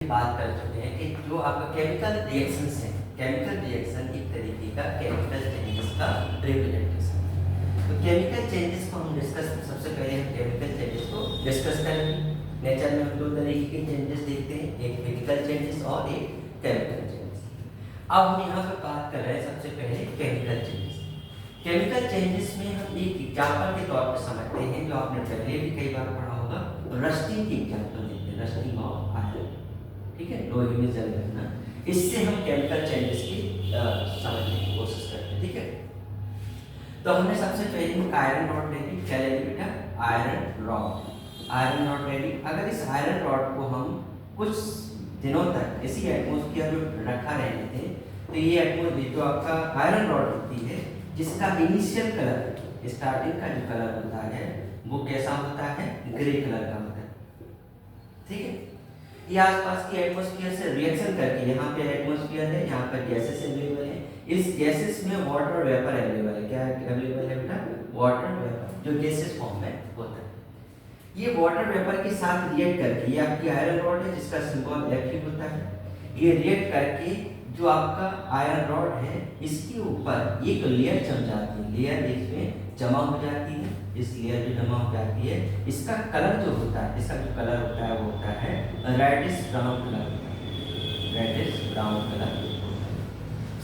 बात कर चुके हैं कि जो आपका केमिकल रिएक्शंस है, केमिकल रिएक्शन एक तरीके का केमिकल चेंजेस का रिप्रेजेंटेशन है। तो केमिकल चेंजेस को हम डिस्कस सबसे पहले हम केमिकल चेंजेस को डिस्कस करेंगे। नेचर में हम दो तरीके के चेंजेस देखते हैं, एक फिजिकल चेंजेस और एक केमिकल चेंजेस। अब हम यहाँ पर बात कर रहे हैं सबसे पहले केमिकल चेंजेस। केमिकल चेंजेस में हम एक एग्जाम्पल के तौर पर समझते हैं जो आपने पहले भी कई बार पढ़ा होगा, रस्टिंग की एग्जाम्पल देते हैं, रस्टिंग ऑफ आयरन। ठीक है, लोहे में जल रखना, इससे हम केमिकल चेंजेस की समझने की कोशिश करते हैं। ठीक है, तो हमने सबसे पहले आयरन रॉड ले ली। क्या ले ली बेटा? Iron rod. आयरन रॉड ले ली। अगर इस आयरन रॉड को हम कुछ दिनों तक इसी एटमॉस्फेयर में रखा रहने थे तो ये एटमॉस्फेयर जो आपका आयरन रॉड होती है जिसका इनिशियल कलर, स्टार्टिंग का जो कलर होता है वो कैसा होता है? ग्रे कलर का होता है। ठीक है, ये आसपास की एटमॉस्फेयर से रिएक्शन करके, यहाँ पे एटमॉस्फेयर है, यहाँ पर गैसेस अवेलेबल है, इस गैसेस में वाटर वेपर अवेलेबल है। क्या अवेलेबल है बेटा? वाटर वेपर, जो गैसेस फॉर्म में होता है। ये वाटर वेपर के साथ रिएक्ट करके, ये आपकी आयरन रॉड है जिसका सिंबल Fe होता है, ये रिएक्ट करके जो आपका आयरन रॉड है इसके ऊपर एक लेयर जम जाती है, लेयर इसमें जमा हो जाती है। इस लेयर जो जमा हो जाती है इसका कलर जो होता है, इसका जो कलर होता है वो होता है reddish brown colour, reddish brown colour.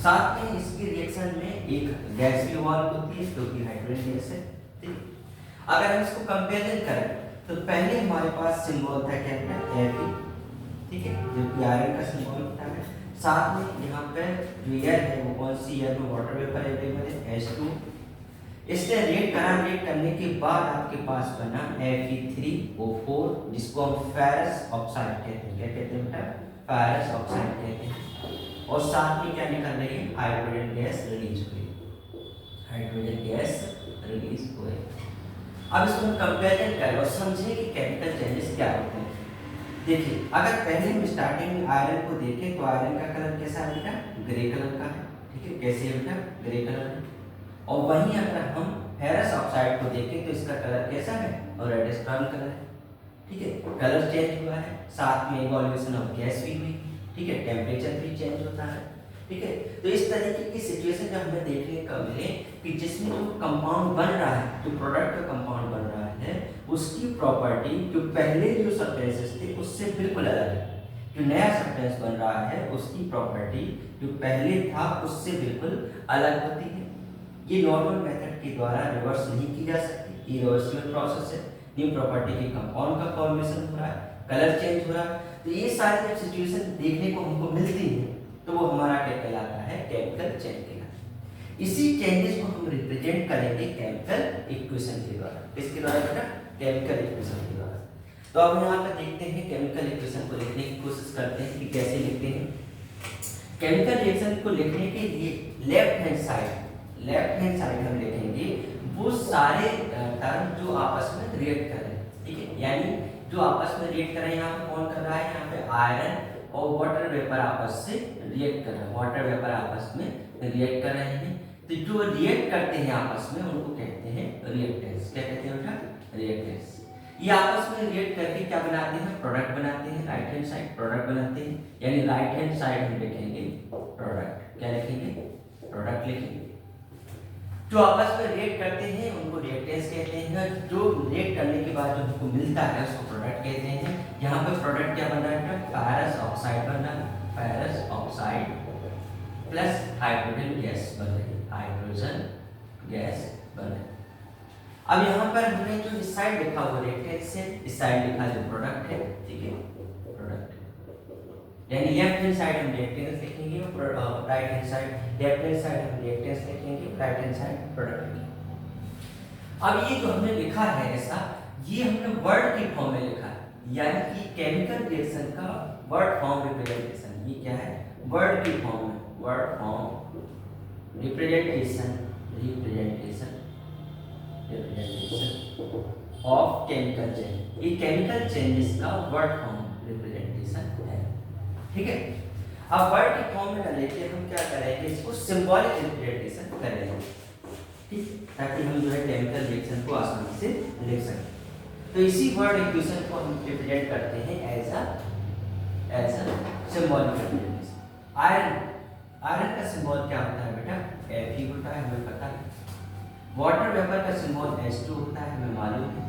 साथ में इसकी रिएक्शन में एक गैस भी इवॉल्व होती है जो कि हाइड्रोजन गैस है। ठीक, अगर हम इसको कंपेरिजन करें तो पहले हमारे पास सिंबल था क्या बेटा? Fe। ठीक है, जो कि आयरन का सिंबल होता है। साथ में यहाँ पे जो एयर है वो कौन सी एयर में वाटर वेपर अवेलेबल है? H2। इससे रिएक्ट करने के बाद आपके पास बना Fe3O4 जिसको हम फेरस ऑक्साइड कहते हैं। क्या कहते हैं बेटा? फेरस ऑक्साइड कहते हैं। और साथ में क्या निकल रही है? हाइड्रोजन गैस रिलीज हुई, हाइड्रोजन गैस रिलीज हुई। अब इसको हम कंपेरिजन करें और समझें कि केमिकल चेंजेस क्या होते हैं। देखिए, अगर पहले हम स्टार्टिंग में आयरन को देखें तो आयरन का कलर कैसा है बेटा? ग्रे कलर का है। ठीक है, कैसे है बेटा? ग्रे कलर है। और वहीं अगर हम फेरस ऑक्साइड को देखें तो इसका कलर कैसा है? और रेडिश ब्राउन कलर है। ठीक है, कलर चेंज हुआ है, साथ में इवोल्यूशन ऑफ गैस भी हुई। ठीक है, टेम्परेचर भी चेंज होता है। ठीक है, तो इस तरीके की सिचुएशन जब हमें देखने को मिले कि जिसमें जो कंपाउंड बन रहा है, जो प्रोडक्ट का कंपाउंड बन रहा है उसकी प्रॉपर्टी जो पहले जो सब्सटेंसेस थे उससे बिल्कुल अलग है। जो नया सब्सटेंस बन रहा है उसकी प्रॉपर्टी जो पहले था उससे बिल्कुल अलग होती है। ये नॉर्मल मेथड के द्वारा रिवर्स नहीं की जा सकती, इरिवर्सिबल प्रोसेस है। न्यू प्रॉपर्टी के कंपाउंड का फॉर्मेशन हो रहा है, कलर चेंज हो रहा है। तो ये सारी जब सिचुएशन देखने को हमको मिलती है तो वो हमारा क्या कहलाता है? केमिकल चेंज कहलाता है। इसी चेंजेस को हम रिप्रेजेंट करेंगे केमिकल इक्वेशन के द्वारा। किसके द्वारा बेटा? केमिकल इक्वेशन के द्वारा। तो अब यहाँ पर देखते हैं केमिकल इक्वेशन को लिखने की कोशिश करते हैं कि कैसे लिखते हैं। केमिकल रिएक्शन को लिखने के लिए लेफ्ट हैंड साइड हम लिखेंगे वो सारे टर्म जो आपस में रिएक्ट कर रहे हैं। ठीक है, यानी जो आपस में रिएक्ट कर रहे हैं, यहाँ पे कौन कर रहा है? यहाँ पे आयरन और वाटर वेपर आपस से रिएक्ट कर रहे हैं, वाटर वेपर आपस में रिएक्ट कर रहे हैं। तो जो रिएक्ट करते हैं आपस में उनको कहते हैं रिएक्टेंस। क्या कहते हैं बेटा? रिएक्टेंस। ये आपस में रिएक्ट करके क्या बनाते हैं? प्रोडक्ट बनाते हैं। राइट हैंड साइड प्रोडक्ट बनाते हैं, यानी राइट हैंड साइड हम लिखेंगे प्रोडक्ट। क्या लिखेंगे? प्रोडक्ट लिखेंगे। जो आपस में रिएक्ट करते हैं उनको रिएक्टेंस कहते हैं। जो रिएक्ट करने के बाद जो हमको मिलता है उसको प्रोडक्ट कहते हैं। यहाँ पे प्रोडक्ट क्या बन रहा है? फेरस ऑक्साइड बन रहा है, ferrous oxide plus hydrogen gas बन रही है, हाइड्रोजन गैस बन रही है। अब यहाँ पर हमने जो इस साइड लिखा वो रिएक्टेंस है, इस साइड लिखा जो प्रोडक्ट है। ठीक है, प्रोडक्ट यानी लेफ्ट हैंड साइड हम रिएक्टेंस लिखेंगे और right hand side, left hand side हम रिएक्टेंस लिखेंगे, राइट हैंड साइड प्रोडक्ट लिखेंगे। अब ये जो हमने लिखा है ऐसा, ये हमने वर्ड की फॉर्म में लिखा है, यानी कि केमिकल रिएक्शन का वर्ड फॉर्म रिप्रेजेंटेशन। ये क्या है? वर्ड की फॉर्म में, word form representation of chemical change. ये केमिकल चेंजेस का वर्ड फॉर्म रिप्रेजेंटेशन है। ठीक है, अब वर्ड की फॉर्म में लेके हम क्या करेंगे? इसको सिंबॉलिक रिप्रेजेंटेशन करेंगे। ठीक, ताकि हम जो है केमिकल रिएक्शन को आसानी से लिख सकें। तो इसी वर्ड इक्वेशन को हम रिप्रेजेंट करते हैं as a symbolic representation. Iron का सिंबल क्या होता है बेटा? Fe होता है, हमें पता है। वाटर वेपर का सिंबल H2 होता है, हमें मालूम है।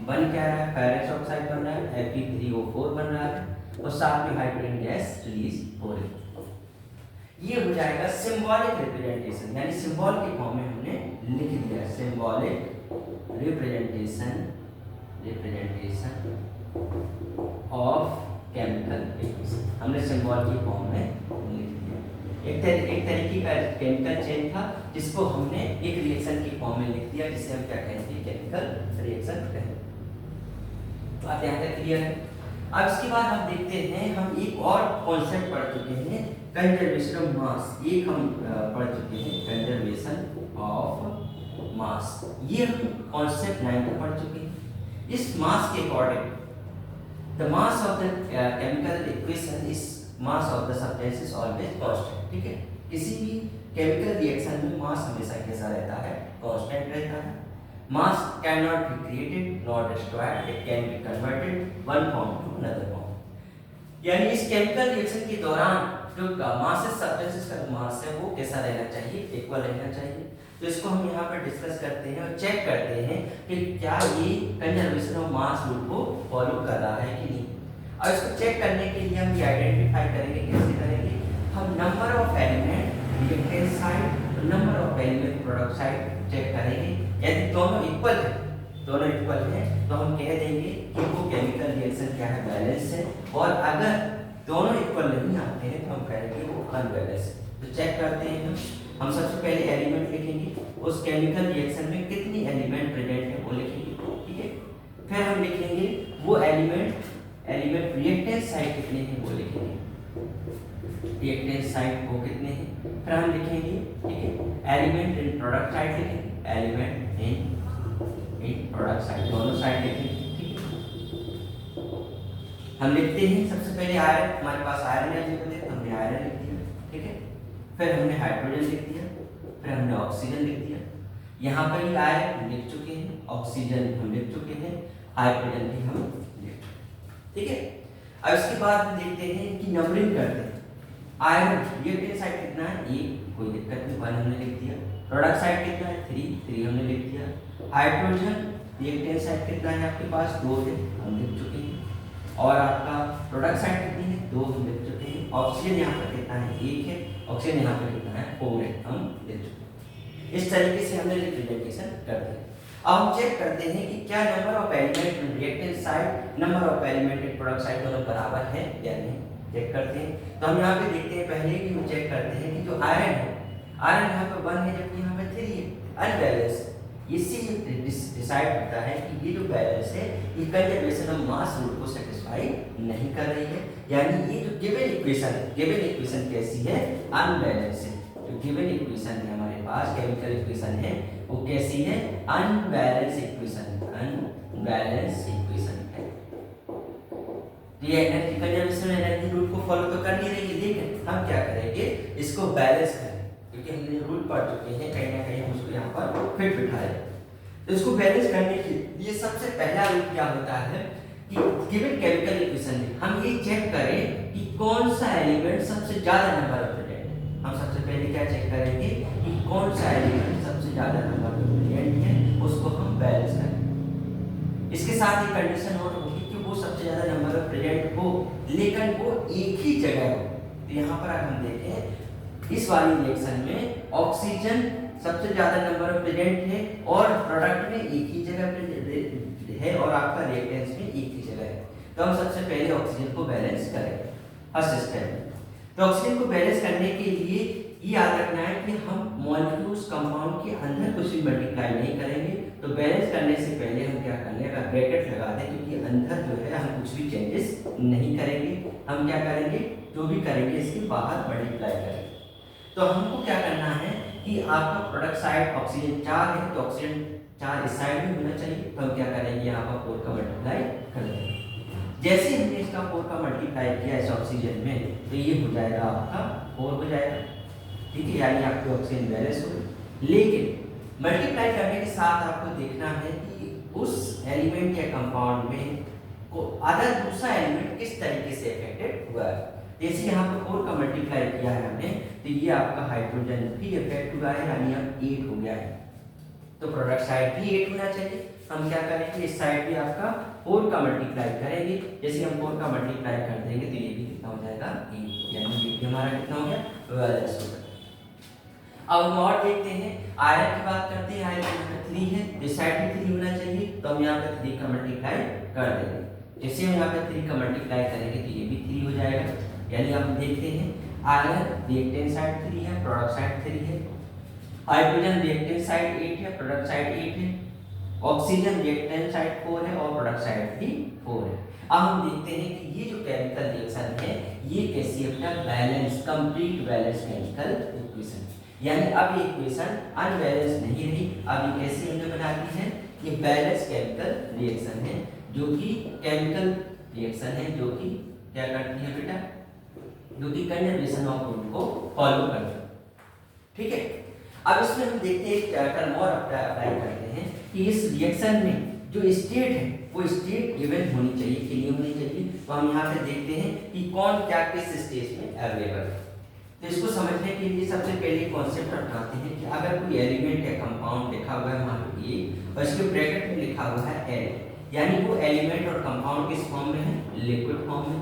बन क्या रहा है? फेरस ऑक्साइड बन रहा है, Fe3O4 बन रहा है और साथ में हाइड्रोजन गैस रिलीज हो रही है। ये हो जाएगा सिंबॉलिक रिप्रेजेंटेशन, यानी सिंबल के फॉर्म में हमने लिख दिया symbolic representation of chemical equation, हमने सिंबल के फॉर्म में लिख दिया। एक तरीके का केमिकल चेन था जिसको हमने एक रिएक्शन के फॉर्म में लिख दिया, जिसे हम क्या कहेंगे? केमिकल रिएक्शन कहेंगे। तो आप यहाँ तक क्लियर है। अब इसके बाद हम देखते हैं, हम एक और कॉन्सेप्ट पढ़ चुके हैं, कंजर्वेशन ऑफ मास। एक हम पढ़ चुके हैं कंजर्वेशन ऑफ मास, ये हम कॉन्सेप्ट 9 में पढ़ चुके हैं। इस मास के according the mass of the chemical equation is mass of the substance is always constant. ठीक है, किसी भी केमिकल रिएक्शन में मास हमेशा कैसा रहता है? कांस्टेंट रहता है। Mass can not be created not destroyed, it can be converted one form to another form. यानी इस केमिकल रिएक्शन के दौरान जो मासेस सब्सटेंसेस का मास है वो कैसा रहना चाहिए? इक्वल रहना चाहिए। तो इसको हम यहाँ पर डिस्कस करते हैं और चेक करते हैं कि क्या ये कंजर्वेशन ऑफ मास रूल को फॉलो कर रहा है कि नहीं। और इसको चेक करने के लिए हम ये आइडेंटिफाई करेंगे। कैसे करेंगे? हम number of element reactant side और number of element product side check करेंगे। यदि दोनों इक्वल है तो हम कह देंगे कि वो केमिकल रिएक्शन क्या है? बैलेंस है। और अगर दोनों इक्वल नहीं आते हैं तो हम कहेंगे वो अनबैलेंस है। तो चेक करते हैं हम सबसे पहले एलिमेंट लिखेंगे, उस केमिकल रिएक्शन में कितनी एलिमेंट प्रेजेंट है वो लिखेंगे। ठीक है, फिर हम लिखेंगे वो एलिमेंट रिएक्टेंट साइड कितने हैं वो लिखेंगे, रिएक्टेंट साइड वो कितने हैं। फिर हम लिखेंगे, ठीक है, एलिमेंट इन प्रोडक्ट साइड लिखेंगे, एलिमेंट इन प्रोडक्ट साइड, दोनों साइड लिखेंगे। ठीक है, हम लिखते हैं सबसे पहले आयरन, हमारे पास आयरन है तो हमने आयरन लिख दिया। ठीक है, फिर हमने हाइड्रोजन लिख दिया, फिर हमने ऑक्सीजन लिख दिया। यहाँ पर ही आयरन हम लिख चुके हैं, ऑक्सीजन हम लिख चुके हैं, हाइड्रोजन भी हम लिख चुके हैं। ठीक है, अब इसके बाद हम देखते हैं कि नंबरिंग करते हैं। आयरन रिएक्टेंट साइड कितना है? 1, कोई दिक्कत नहीं, 1 हमने लिख दिया। प्रोडक्ट साइड कितना है? 3 हमने लिख दिया। हाइड्रोजन रिएक्टेंट साइड कितना है आपके पास? 2 है, हम लिख चुके हैं। और आपका प्रोडक्ट साइड कितनी है? 2 हम लिख चुके हैं। ऑक्सीजन यहाँ पर कितना है? 1 है। ऑक्सीजन यहाँ पर कितना है? 4 है, हम लिख चुके हैं। इस तरीके से हमने रिप्रेजेंटेशन करते हैं। अब हम चेक करते हैं कि क्या number of element in reactant side, number of element in product side दोनों बराबर है या नहीं, चेक करते हैं। तो हम यहाँ पे देखते हैं, पहले भी हम चेक करते हैं कि जो आयरन है, आयरन यहाँ पे 1 है जबकि यहाँ पे 3 है, अनबैलेंस। इससे डिसाइड होता है कि ये जो बैलेंस है ये कंजर्वेशन ऑफ मास रूल को सेटिस्फाई नहीं कर रही है, यानी ये जो गिवन इक्वेशन कैसी है? अनबैलेंस है। जो गिवन इक्वेशन है हमारे पास, केमिकल इक्वेशन है, वो कैसी है? अनबैलेंस इक्वेशन है। ये एनर्जी कंजर्वेशन एनर्जी रूल को फॉलो तो कर नहीं रही है, लेकिन हम क्या करेंगे? इसको बैलेंस करेंगे, क्योंकि हमने रूल पढ़ चुके हैं, कहीं ना कहीं हम उसको यहाँ पर फिट बिठाए। तो इसको बैलेंस करने के लिए सबसे पहला रूल क्या होता है कि गिवन केमिकल इक्वेशन में हम ये चेक करें कि कौन सा एलिमेंट सबसे ज्यादा नंबर ऑफ प्रेजेंट है। हम सबसे पहले क्या चेक करेंगे कि कौन सा एलिमेंट सबसे ज्यादा नंबर ऑफ प्रेजेंट है, उसको हम बैलेंस करेंगे। इसके साथ ही कंडीशन और होगी कि वो सबसे ज्यादा नंबर ऑफ प्रेजेंट हो, लेकिन वो एक ही जगह हो। तो यहाँ पर अगर हम देखें, इस वाली रिएक्शन में ऑक्सीजन सबसे ज्यादा नंबर ऑफ प्रेजेंट है और प्रोडक्ट में एक ही जगह है और आपका रिएक्टेंस में एक ही जगह है। तो हम सबसे पहले ऑक्सीजन को बैलेंस करेंगे फर्स्ट स्टेप में। तो ऑक्सीजन को बैलेंस करने के लिए ये याद रखना है कि हम मॉलिक्यूल्स कंपाउंड के अंदर कुछ भी मल्टीप्लाई नहीं करेंगे। तो बैलेंस करने से पहले हम क्या कर लेंगे? ब्रैकेट लगा दें, क्योंकि अंदर जो है हम कुछ भी चेंजेस नहीं करेंगे। हम क्या करेंगे? जो भी करेंगे इसके बाहर मल्टीप्लाई करेंगे। तो हमको क्या करना है कि आपका प्रोडक्ट साइड ऑक्सीजन 4 है, तो ऑक्सीजन 4 इस साइड में होना चाहिए। तो हम क्या करेंगे? यहाँ पर 4 का मल्टीप्लाई कर देंगे। जैसे हमने इसका 4 का मल्टीप्लाई किया इस ऑक्सीजन में, तो ये हो जाएगा आपका 4 हो जाएगा। ठीक है, यानी आपकी ऑक्सीजन बैलेंस हो। लेकिन मल्टीप्लाई करने के साथ आपको देखना है कि उस एलिमेंट या कंपाउंड में को अदर दूसरा एलिमेंट किस तरीके से अफेक्टेड हुआ है। जैसे यहाँ पे 4 का मल्टीप्लाई किया है हमने, तो ये आपका हाइड्रोजन भी अफेक्ट हुआ है, यानी अब 8 हो गया है। तो प्रोडक्ट साइड भी 8 होना चाहिए। हम क्या करेंगे, इस साइड भी आपका 4 का मल्टीप्लाई करेंगे। जैसे हम 4 का मल्टीप्लाई कर देंगे तो ये भी कितना हो जाएगा 8, यानी ये भी हमारा कितना हो गया, बैलेंस हो गया। अब हम और देखते हैं, आयरन की बात करते हैं। आयरन यहाँ पे 3 है, इस साइड भी 3 होना चाहिए, तो हम यहाँ पे 3 का मल्टीप्लाई कर देंगे। जैसे हम यहाँ पे 3 का मल्टीप्लाई करेंगे तो ये भी 3 हो जाएगा। यानी हम देखते हैं, आयरन रिएक्टेंट साइड 3 है, प्रोडक्ट साइड 3 है। हाइड्रोजन रिएक्टेंट साइड 8 है, प्रोडक्ट साइड 8 है। ऑक्सीजन रिएक्टेंट साइड 4 है और प्रोडक्ट साइड भी 4 है। अब हम देखते हैं कि ये जो केमिकल रिएक्शन है ये कैसी है, अपना balance, complete balance chemical equation. यानी अब ये इक्वेशन अनबैलेंस नहीं रही, अब ये कैसी हमने बना दी है, ये बैलेंस केमिकल रिएक्शन है, जो कि केमिकल रिएक्शन है, जो कि क्या करती है बेटा, जो कि कंजर्वेशन ऑफ रूल को फॉलो करती है। ठीक है, अब इसमें हम देखते हैं एक टर्म और अप्लाई करते हैं कि इस रिएक्शन में जो स्टेट है वो स्टेट गिवन होनी चाहिए, क्लियर होनी चाहिए। तो हम यहाँ पे देखते हैं कि कौन क्या किस स्टेज में अवेलेबल है। तो इसको समझने के लिए सबसे पहले कॉन्सेप्ट अपनाते हैं कि अगर कोई एलिमेंट या कंपाउंड लिखा हुआ है मान लो ये, और इसके ब्रैकेट में लिखा हुआ है एल, यानी वो एलिमेंट और कंपाउंड किस फॉर्म में है, लिक्विड फॉर्म में,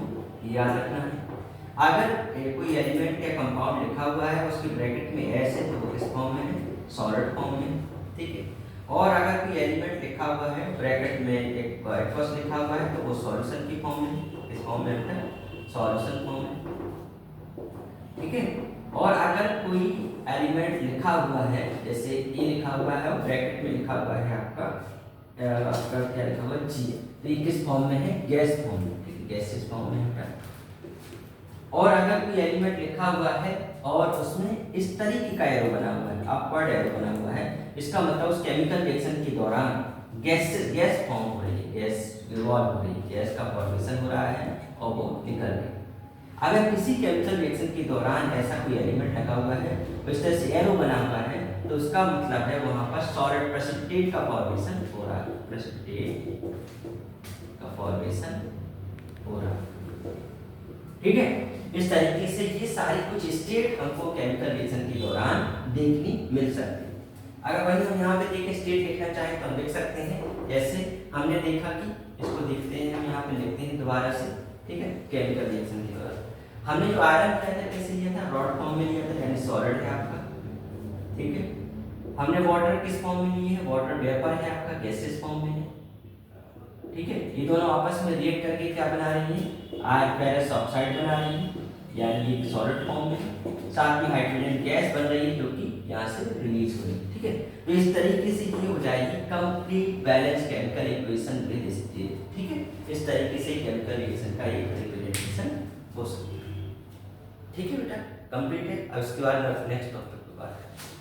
याद रखना है। अगर कोई एलिमेंट या कंपाउंड लिखा हुआ है उसके ब्रैकेट में एस है तो वो किस फॉर्म में है, सॉलिड फॉर्म में। ठीक है, और अगर कोई एलिमेंट लिखा हुआ है ब्रैकेट में एक एक्वस लिखा हुआ है तो वो सॉल्यूशन की फॉर्म में, किस फॉर्म में है, सॉल्यूशन फॉर्म में। ठीक है, और अगर कोई एलिमेंट लिखा हुआ है, जैसे ये लिखा हुआ है और ब्रैकेट में लिखा हुआ है आपका क्या लिखा हुआ है, जी, तो ये किस फॉर्म में है, गैस फॉर्म में। ठीक है, गैसेस फॉर्म में है। और अगर कोई एलिमेंट लिखा हुआ है और उसमें इस तरीके का एरो बना हुआ है, अपवर्ड एरो बना हुआ है, इसका मतलब उस केमिकल रिएक्शन के दौरान गैस फॉर्म हो रही है, गैस इवॉल्व हो रही है, गैस का फॉर्मेशन हो रहा है और वो निकल रही है। अगर किसी केमिकल रिएक्शन के दौरान ऐसा कोई एलिमेंट लगा हुआ है तो इस तरह से एरो बना हुआ है, तो उसका मतलब है वहां पर सॉलिड प्रेसिपिटेट का फॉर्मेशन हो रहा है, प्रेसिपिटेट का फॉर्मेशन हो रहा है। ठीक है, इस तरीके से ये सारी कुछ स्टेट हमको केमिकल रिएक्शन के दौरान देखनी मिल सकती है। अगर वही हम यहाँ पे देखें स्टेट लिखना चाहें तो हम लिख सकते हैं, जैसे हमने देखा कि इसको देखते हैं, हम यहाँ पे लिखते हैं दोबारा से। ठीक है, केमिकल रिएक्शन के दौरान हमने जो आयरन लिया था कैसे लिया था, रॉड फॉर्म में लिया था, यानी सॉलिड है आपका। ठीक है, हमने वाटर किस फॉर्म में लिए है, वाटर वेपर है आपका, गैसेस फॉर्म में है। ठीक है, ये दोनों आपस में रिएक्ट करके क्या बना रही है, फेरस ऑक्साइड बना रही है, यानी एक सॉलिड फॉर्म में। साथ में हाइड्रोजन गैस बन रही है जो कि यहाँ से रिलीज हो रही है। ठीक है, तो इस तरीके से ये हो जाएगी complete balance chemical equation with state. ठीक है, इस तरीके से केमिकल रिएक्शन का एक रिप्रेजेंटेशन हो सकता है। ठीक है बेटा, कंप्लीट है। अब इसके बाद नेक्स्ट टॉपिक पे बात करें।